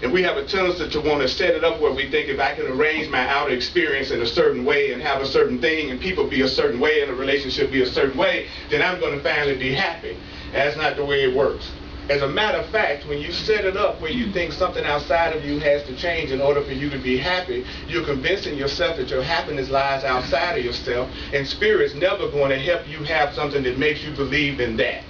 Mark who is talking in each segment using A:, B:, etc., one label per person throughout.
A: And we have a tendency to want to set it up where we think if I can arrange my outer experience in a certain way and have a certain thing and people be a certain way and a relationship be a certain way, then I'm going to finally be happy. That's not the way it works. As a matter of fact, when you set it up where you think something outside of you has to change in order for you to be happy, you're convincing yourself that your happiness lies outside of yourself, and Spirit's never going to help you have something that makes you believe in that.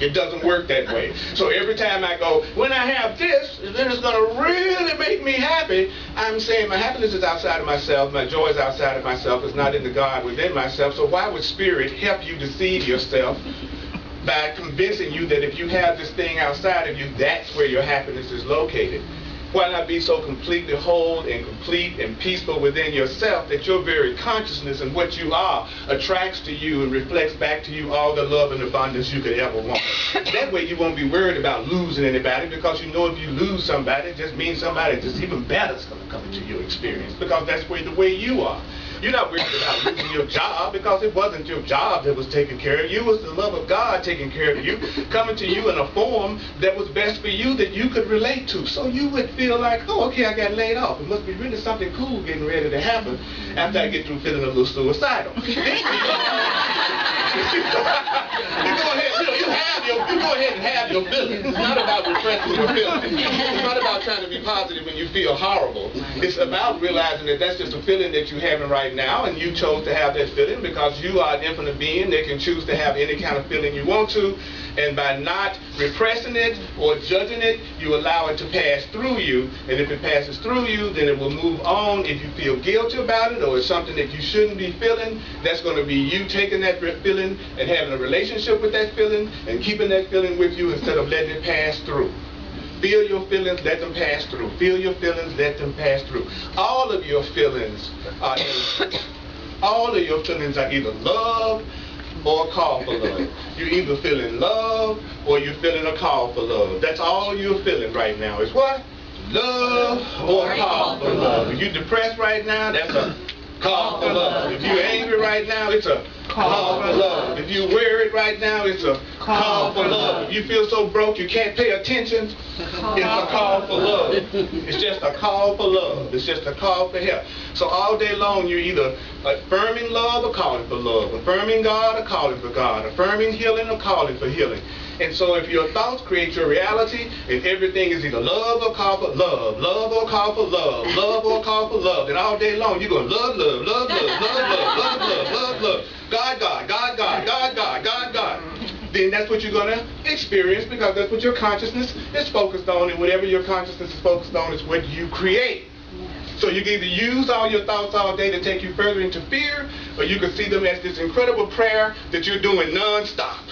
A: It doesn't work that way. So every time I go, when I have this, then it's going to really make me happy, I'm saying my happiness is outside of myself, my joy is outside of myself, it's not in the God within myself. So why would Spirit help you deceive yourself by convincing you that if you have this thing outside of you, that's where your happiness is located? Why not be so completely whole and complete and peaceful within yourself that your very consciousness and what you are attracts to you and reflects back to you all the love and abundance you could ever want? That way you won't be worried about losing anybody, because you know if you lose somebody, it just means somebody that's even better is going to come into your experience, because that's the way you are. You're not worried about losing your job, because it wasn't your job that was taking care of you. It was the love of God taking care of you, coming to you in a form that was best for you, that you could relate to. So you would feel like, oh, okay, I got laid off. It must be really something cool getting ready to happen after I get through feeling a little suicidal. You go ahead and have your feelings. It's not about repressing your feelings. It's not about trying to be positive when you feel horrible. It's about realizing that that's just a feeling that you're having right now, and you chose to have that feeling because you are an infinite being that can choose to have any kind of feeling you want to. And by not repressing it or judging it, you allow it to pass through you. And if it passes through you, then it will move on. If you feel guilty about it or it's something that you shouldn't be feeling, that's going to be you taking that feeling and having a relationship with that feeling and keeping that feeling with you instead of letting it pass through. Feel your feelings, let them pass through. Feel your feelings, let them pass through. All of your feelings are either love or a call for love. You're either feeling love or you're feeling a call for love. That's all you're feeling right now is what? Love or a call for love. If you're depressed right now, that's a call for love. If you're angry right now, it's a call for love. If you're worried right now, it's a call for love. If you feel so broke you can't pay attention, it's a call for love. It's just a call for love. It's just a call for help. So all day long you're either affirming love or calling for love, affirming God or calling for God, affirming healing or calling for healing. And so if your thoughts create your reality, and everything is either love or call for love, love or call for love, love or call for love, then all day long you're going to love, love, love, love, love, love, love, love, love, love, God, God, God, God, God, God, God, God. Then that's what you're going to experience, because that's what your consciousness is focused on, and whatever your consciousness is focused on is what you create. So you can either use all your thoughts all day to take you further into fear, or you can see them as this incredible prayer that you're doing non-stop.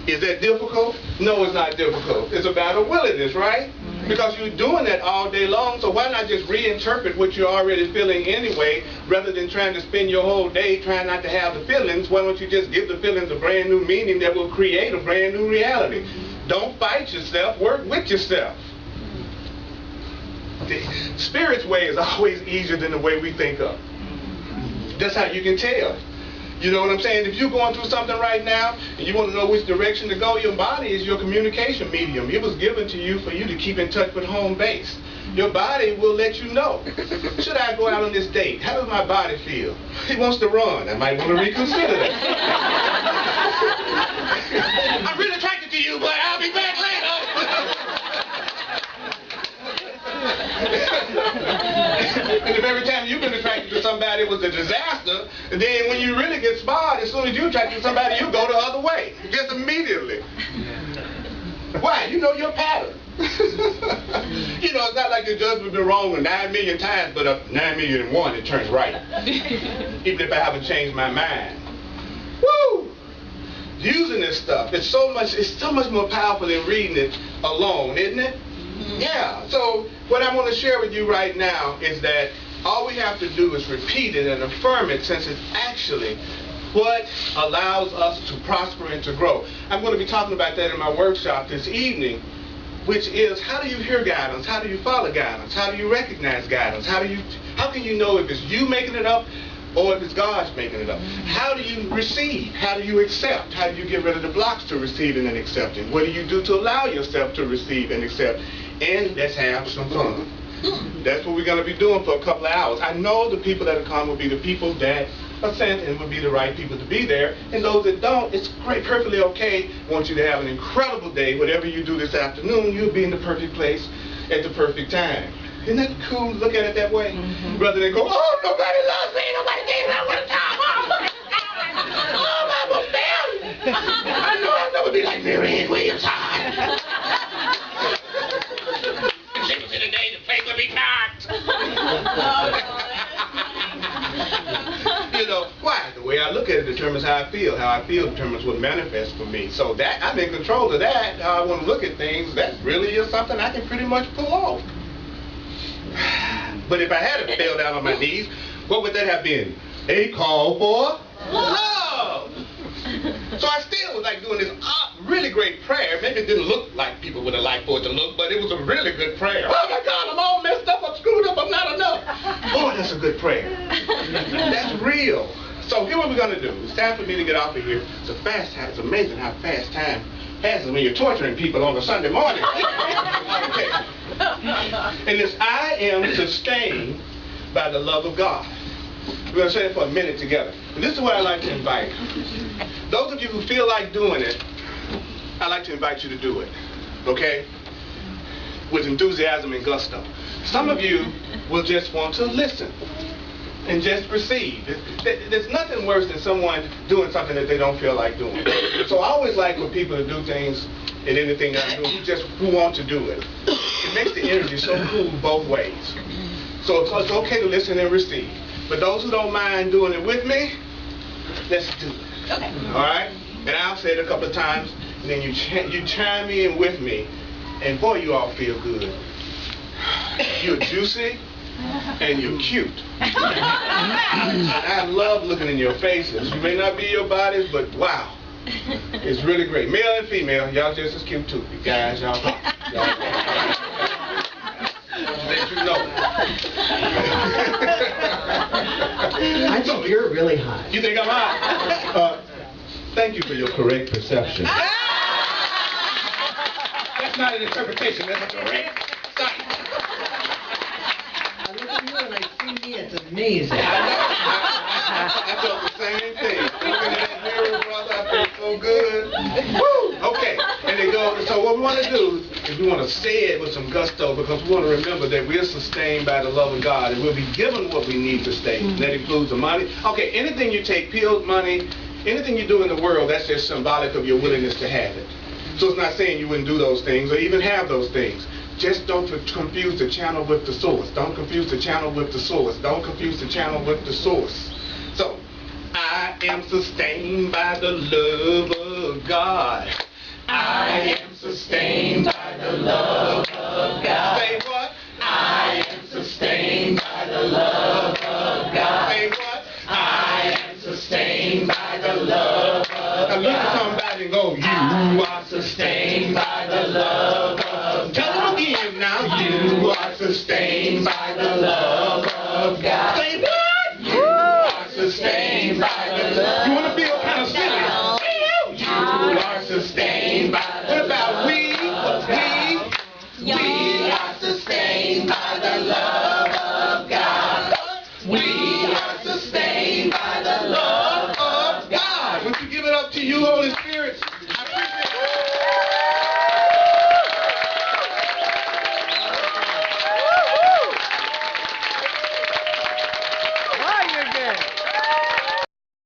A: Is that difficult? No, it's not difficult. It's about a willingness, right? Because you're doing that all day long, so why not just reinterpret what you're already feeling anyway, rather than trying to spend your whole day trying not to have the feelings? Why don't you just give the feelings a brand new meaning that will create a brand new reality? Don't fight yourself, work with yourself. The Spirit's way is always easier than the way we think of. That's how you can tell. You know what I'm saying? If you're going through something right now and you want to know which direction to go, your body is your communication medium. It was given to you for you to keep in touch with home base. Your body will let you know. Should I go out on this date? How does my body feel? It wants to run. I might want to reconsider that. I'm really attracted to you, but I'll be back later. And if every time you've been attracted to somebody it was a disaster, and then when you really get smart, as soon as you're attracted to somebody, you go the other way. Just immediately. Why? You know your pattern. You know, it's not like your judgment's been wrong 9 million times, but 9,000,001 it turns right. Even if I haven't changed my mind. Woo! Using this stuff, it's so much more powerful than reading it alone, isn't it? Yeah, so what I want to share with you right now is that all we have to do is repeat it and affirm it, since it's actually what allows us to prosper and to grow. I'm going to be talking about that in my workshop this evening, which is how do you hear guidance? How do you follow guidance? How do you recognize guidance? How can you know if it's you making it up or if it's God's making it up. How do you receive? How do you accept? How do you get rid of the blocks to receiving and accepting? What do you do to allow yourself to receive and accept? And let's have some fun. That's what we're going to be doing for a couple of hours. I know the people that will come will be the people that are sent and will be the right people to be there. And those that don't, it's great, perfectly okay. I want you to have an incredible day. Whatever you do this afternoon, you'll be in the perfect place at the perfect time. Isn't that cool to look at it that way? Rather than go, oh, nobody loves me, nobody gave me one time. Oh, I'm a failure. I know I'll never be like Mary Ann Williams. Today the place will be packed. You know, why? The way I look at it determines how I feel. How I feel determines what manifests for me. So that I'm in control of that. How I want to look at things, that really is something I can pretty much pull off. But if I had fell down on my knees, what would that have been? A call for love. So I still was like doing this really great prayer. Maybe it didn't look like people would have liked for it to look, but it was a really good prayer. Oh my God, I'm all messed up, I'm screwed up, I'm not enough. Boy, that's a good prayer. That's real. So here's what we're going to do. It's time for me to get off of here. It's a fast time. It's amazing how fast time passes when you're torturing people on a Sunday morning. Okay. And this I am sustained by the love of God. We're going to say it for a minute together. And this is what I like to invite. Those of you who feel like doing it, I'd like to invite you to do it. Okay? With enthusiasm and gusto. Some of you will just want to listen and just receive. There's nothing worse than someone doing something that they don't feel like doing. So I always like when people do things in anything that I'm doing who want to do it. It makes the energy so cool both ways. So it's okay to listen and receive. But those who don't mind doing it with me, let's do it. Okay. All right? And I'll say it a couple of times, and then you chime in with me, and boy, you all feel good. You're juicy, and you're cute. I love looking in your faces. You may not be your bodies, but wow. It's really great. Male and female, y'all just as cute too. You guys, y'all let you know.
B: I think you're really hot.
A: You think I'm hot? Thank you for your correct perception. That's not an interpretation, that's a correct sight.
B: I look at you and I see me, it's amazing.
A: I felt the same thing. Looking at that mirror, brother, I feel so good. Woo! Okay, and they go, so what we want to do is we want to say it with some gusto because we want to remember that we're sustained by the love of God and we'll be given what we need to stay. That includes the money. Okay, anything you take, pills, money, anything you do in the world, that's just symbolic of your willingness to have it. So it's not saying you wouldn't do those things or even have those things. Just don't confuse the channel with the source. Don't confuse the channel with the source. Don't confuse the channel with the source. So, I am sustained by the love of God. I am sustained by the love of God. Say what? I am sustained by the love of God. Say what? I am sustained by the love of God. Now look at somebody and go, you are sustained by the love of God. Tell them again now, you are sustained by the love of God. Say what? You are sustained by the love of God. You want to feel kind of silly? You are sustained by the